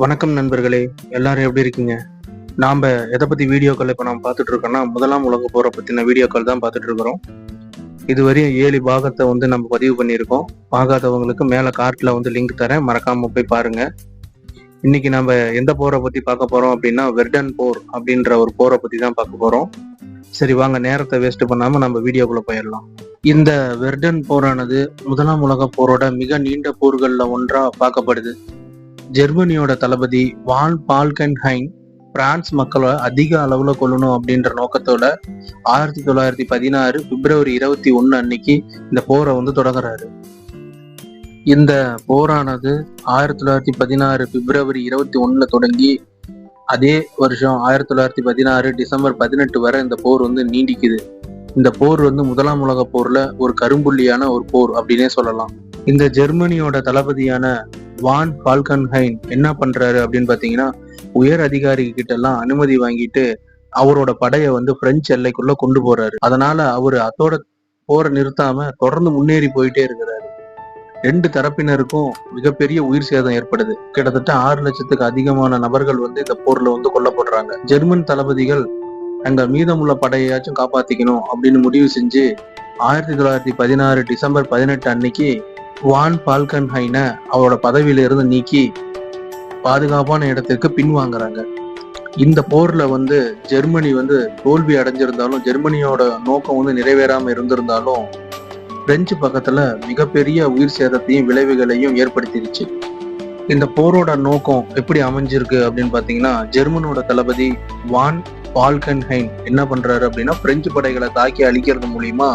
வணக்கம் நண்பர்களே, எல்லாரும் எப்படி இருக்கீங்க? நாம எதை பத்தி வீடியோக்கள் இப்ப நம்ம பார்த்துட்டு இருக்கோம்னா, முதலாம் உலக போரை பத்தின வீடியோக்கள் தான் பார்த்துட்டு இருக்கிறோம். இதுவரையும் 7 பாகத்தை நம்ம பதிவு பண்ணியிருக்கோம். பார்க்காதவங்களுக்கு மேல கார்ட்ல லிங்க் தரேன், மறக்காம போய் பாருங்க. இன்னைக்கு நம்ம எந்த போரை பத்தி பார்க்க போறோம் அப்படின்னா, வெர்டன் போர் அப்படின்ற ஒரு போரை பத்தி தான் பார்க்க போறோம். சரி வாங்க, நேரத்தை வேஸ்ட் பண்ணாம நம்ம வீடியோக்குள்ள போயிடலாம். இந்த வெர்டன் போரானது முதலாம் உலக போரோட மிக நீண்ட போர்கள்ல ஒன்றா பார்க்கப்படுது. ஜெர்மனியோட தளபதி வான் பால்கன்ஹைம் பிரான்ஸ் மக்களை அதிக அளவுல கொல்லணும் அப்படின்ற நோக்கத்தோட 1916 பிப்ரவரி 21 அன்னைக்கு இந்த போரை தொடங்குறாரு. இந்த போரானது 1916 பிப்ரவரி 21 தொடங்கி அதே வருஷம் 1916 டிசம்பர் 18 வரை இந்த போர் நீடிக்குது. இந்த போர் முதலாம் உலக போர்ல ஒரு கரும்புள்ளியான ஒரு போர் அப்படின்னே சொல்லலாம். இந்த ஜெர்மனியோட தளபதியான வான் பால்கன்ஹைம் என்ன பண்றாரு அப்படின்னு பாத்தீங்கன்னா, உயர் அதிகாரி கிட்ட எல்லாம் அனுமதி வாங்கிட்டு அவரோட படைய பிரெஞ்சு எல்லைக்குள்ள கொண்டு போறாரு. அதனால அவரு அதோட போரை நிறுத்தாம தொடர்ந்து முன்னேறி போயிட்டே இருக்கிறாரு. 2 தரப்பினருக்கும் மிகப்பெரிய உயிர் சேதம் ஏற்படுது. கிட்டத்தட்ட 6 லட்சத்துக்கு அதிகமான நபர்கள் இந்த போர்ல கொல்லப்படுறாங்க. ஜெர்மன் தளபதிகள் அங்க மீதமுள்ள படையாச்சும் காப்பாத்திக்கணும் அப்படின்னு முடிவு செஞ்சு 1916 டிசம்பர் 18 அன்னைக்கு வான் பால்கன்ஹைன அவரோட பதவியில இருந்து நீக்கி பாதுகாப்பான இடத்திற்கு பின்வாங்குறாங்க. இந்த போர்ல ஜெர்மனி தோல்வி அடைஞ்சிருந்தாலும், ஜெர்மனியோட நோக்கம் நிறைவேறாம இருந்திருந்தாலும், பிரெஞ்சு பக்கத்துல மிகப்பெரிய உயிர் சேதத்தையும் விளைவுகளையும் ஏற்படுத்திருச்சு. இந்த போரோட நோக்கம் எப்படி அமைஞ்சிருக்கு அப்படின்னு பாத்தீங்கன்னா, ஜெர்மனோட தளபதி வான் பால்கன்ஹைம் என்ன பண்றாரு அப்படின்னா, பிரெஞ்சு படைகளை தாக்கி அழிக்கிறது மூலியமா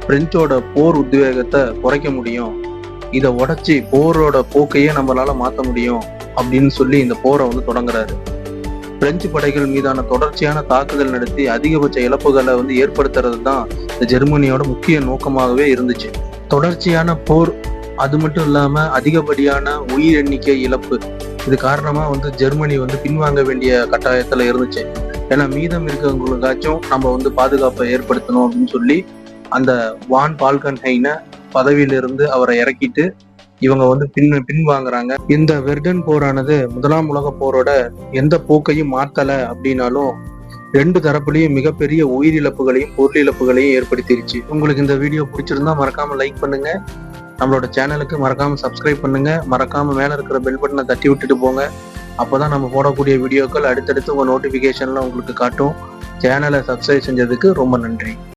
பிரெஞ்சோட போர் உத்வேகத்தை குறைக்க முடியும், இதை உடைச்சி போரோட போக்கையே நம்மளால மாற்ற முடியும் அப்படின்னு சொல்லி இந்த போரை தொடங்குறாரு. பிரெஞ்சு படைகள் மீதான தொடர்ச்சியான தாக்குதல் நடத்தி அதிகபட்ச இழப்புகளை ஏற்படுத்துறது தான் இந்த ஜெர்மனியோட முக்கிய நோக்கமாகவே இருந்துச்சு. தொடர்ச்சியான போர், அது மட்டும் இல்லாம அதிகப்படியான உயிர் எண்ணிக்கை இழப்பு, இது காரணமா ஜெர்மனி பின்வாங்க வேண்டிய கட்டாயத்துல இருந்துச்சு. ஏன்னா மீதம் இருக்கவங்களுக்காச்சும் நம்ம பாதுகாப்பை ஏற்படுத்தணும் அப்படின்னு சொல்லி அந்த வான் பால்கன்ஹைன பதவியிலிருந்து அவரை இறக்கிட்டு இவங்க பின்வாங்குறாங்க. இந்த வெர்டன் போரானது முதலாம் உலக போரோட எந்த போக்கையும் மாத்தல அப்படின்னாலும் 2 தரப்புலையும் மிகப்பெரிய உயிரிழப்புகளையும் பொருள் இழப்புகளையும் ஏற்படுத்திருச்சு. உங்களுக்கு இந்த வீடியோ பிடிச்சிருந்தா மறக்காம லைக் பண்ணுங்க, நம்மளோட சேனலுக்கு மறக்காம சப்ஸ்கிரைப் பண்ணுங்க, மறக்காம மேல இருக்கிற பெல் பட்டனை தட்டி விட்டுட்டு போங்க. அப்பதான் நம்ம போடக்கூடிய வீடியோக்கள் அடுத்தடுத்து உங்க நோட்டிபிகேஷன்ல உங்களுக்கு காட்டும். சேனலை சப்ஸ்கிரைப் செஞ்சதுக்கு ரொம்ப நன்றி.